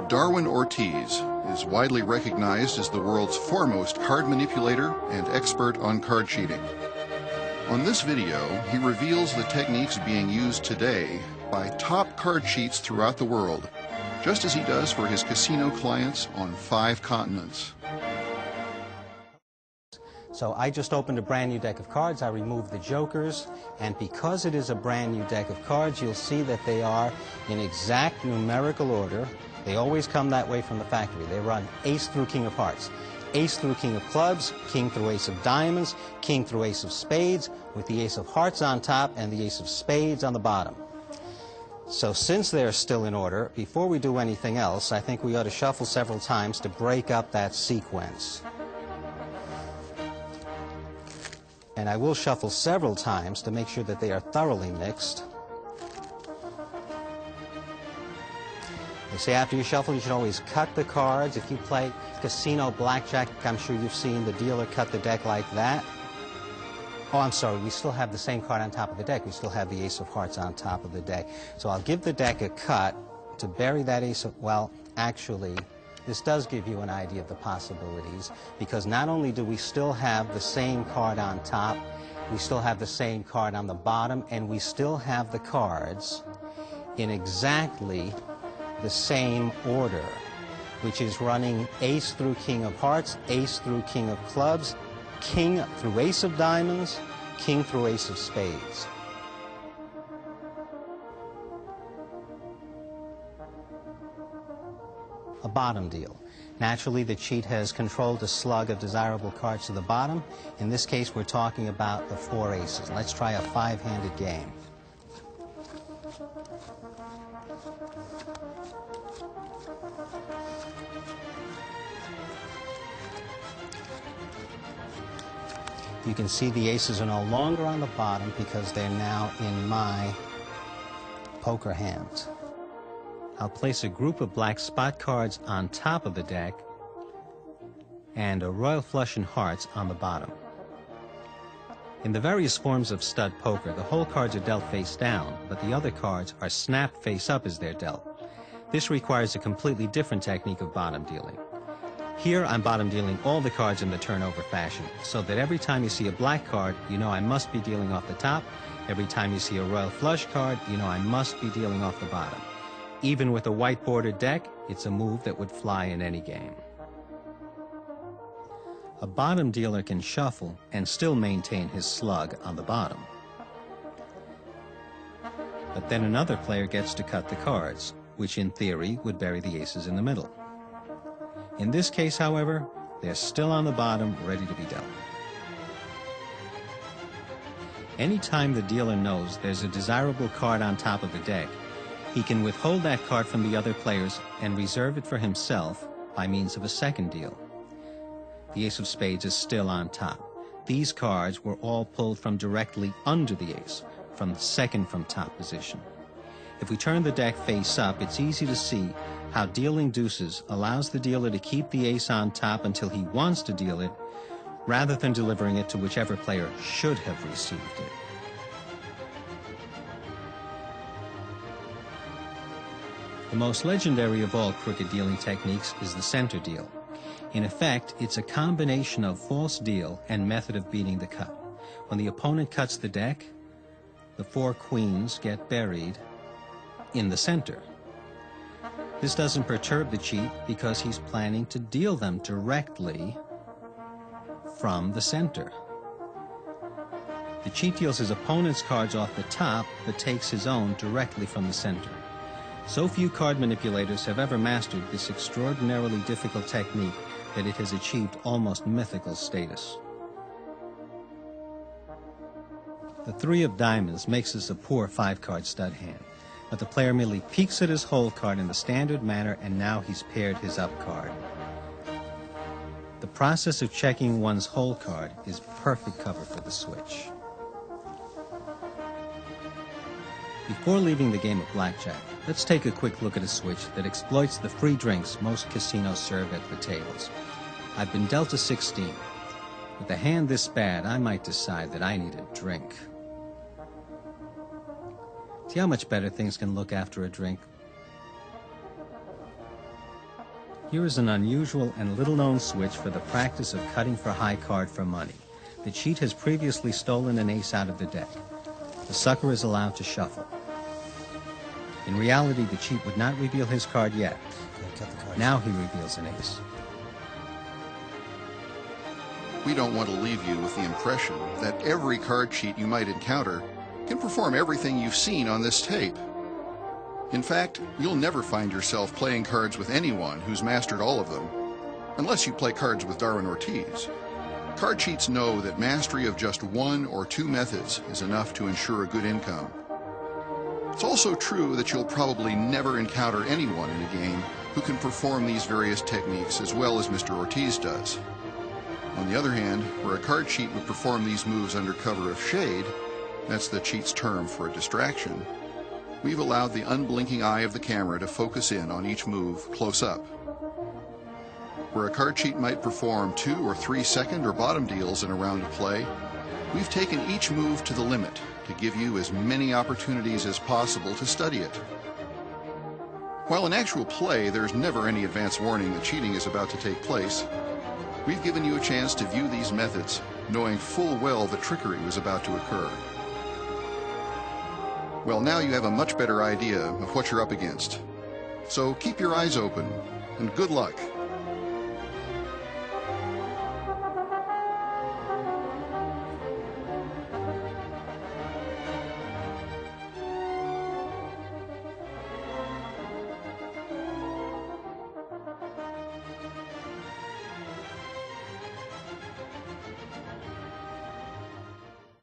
Darwin Ortiz is widely recognized as the world's foremost card manipulator and expert on card cheating. On this video, he reveals the techniques being used today by top card cheats throughout the world, just as he does for his casino clients on 5 continents. So I just opened a brand new deck of cards. I removed the jokers, and because it is a brand new deck of cards, you'll see that they are in exact numerical order. They always come that way from the factory. They run ace through king of hearts, ace through king of clubs, king through ace of diamonds, king through ace of spades, with the ace of hearts on top and the ace of spades on the bottom. So since they're still in order, before we do anything else, I think we ought to shuffle several times to break up that sequence. And I will shuffle several times to make sure that they are thoroughly mixed. They say after you shuffle, you should always cut the cards. If you play casino blackjack, I'm sure you've seen the dealer cut the deck like that. Oh, I'm sorry, we still have the same card on top of the deck. We still have the ace of hearts on top of the deck. So I'll give the deck a cut to bury that ace of, well, actually, this does give you an idea of the possibilities, because not only do we still have the same card on top, we still have the same card on the bottom, and we still have the cards in exactly the same order, which is running ace through king of hearts, ace through king of clubs, king through ace of diamonds, king through ace of spades. A bottom deal. Naturally, the cheat has controlled a slug of desirable cards to the bottom. In this case, we're talking about the 4 aces. Let's try a 5-handed game. You can see the aces are no longer on the bottom because they're now in my poker hand. I'll place a group of black spot cards on top of the deck and a royal flush and hearts on the bottom. In the various forms of stud poker, the whole cards are dealt face down, but the other cards are snapped face up as they're dealt. This requires a completely different technique of bottom dealing. Here I'm bottom dealing all the cards in the turnover fashion, so that every time you see a black card, you know I must be dealing off the top. Every time you see a royal flush card, you know I must be dealing off the bottom. Even with a white bordered deck, it's a move that would fly in any game. A bottom dealer can shuffle and still maintain his slug on the bottom. But then another player gets to cut the cards, which in theory would bury the aces in the middle. In this case, however, they're still on the bottom, ready to be dealt. Anytime the dealer knows there's a desirable card on top of the deck, he can withhold that card from the other players and reserve it for himself by means of a second deal. The ace of spades is still on top. These cards were all pulled from directly under the ace, from the second from top position. If we turn the deck face up, it's easy to see how dealing deuces allows the dealer to keep the ace on top until he wants to deal it, rather than delivering it to whichever player should have received it. The most legendary of all crooked dealing techniques is the center deal. In effect, it's a combination of false deal and method of beating the cut. When the opponent cuts the deck, the 4 queens get buried in the center. This doesn't perturb the cheat because he's planning to deal them directly from the center. The cheat deals his opponent's cards off the top, but takes his own directly from the center. So few card manipulators have ever mastered this extraordinarily difficult technique that it has achieved almost mythical status. The 3 of diamonds makes this a poor 5-card stud hand, but the player merely peeks at his hole card in the standard manner, and now he's paired his up card. The process of checking one's hole card is perfect cover for the switch. Before leaving the game of blackjack, let's take a quick look at a switch that exploits the free drinks most casinos serve at the tables. I've been dealt a 16. With a hand this bad, I might decide that I need a drink. See how much better things can look after a drink? Here is an unusual and little-known switch for the practice of cutting for high card for money. The cheat has previously stolen an ace out of the deck. The sucker is allowed to shuffle. In reality, the cheat would not reveal his card yet. Now he reveals an ace. We don't want to leave you with the impression that every card cheat you might encounter can perform everything you've seen on this tape. In fact, you'll never find yourself playing cards with anyone who's mastered all of them, unless you play cards with Darwin Ortiz. Card cheats know that mastery of just one or two methods is enough to ensure a good income. It's also true that you'll probably never encounter anyone in a game who can perform these various techniques as well as Mr. Ortiz does. On the other hand, where a card cheat would perform these moves under cover of shade, that's the cheat's term for a distraction, we've allowed the unblinking eye of the camera to focus in on each move close up. Where a card cheat might perform 2 or 3 second or bottom deals in a round of play, we've taken each move to the limit to give you as many opportunities as possible to study it. While in actual play there's never any advance warning that cheating is about to take place, we've given you a chance to view these methods, knowing full well that trickery was about to occur. Well, now you have a much better idea of what you're up against. So keep your eyes open, and good luck.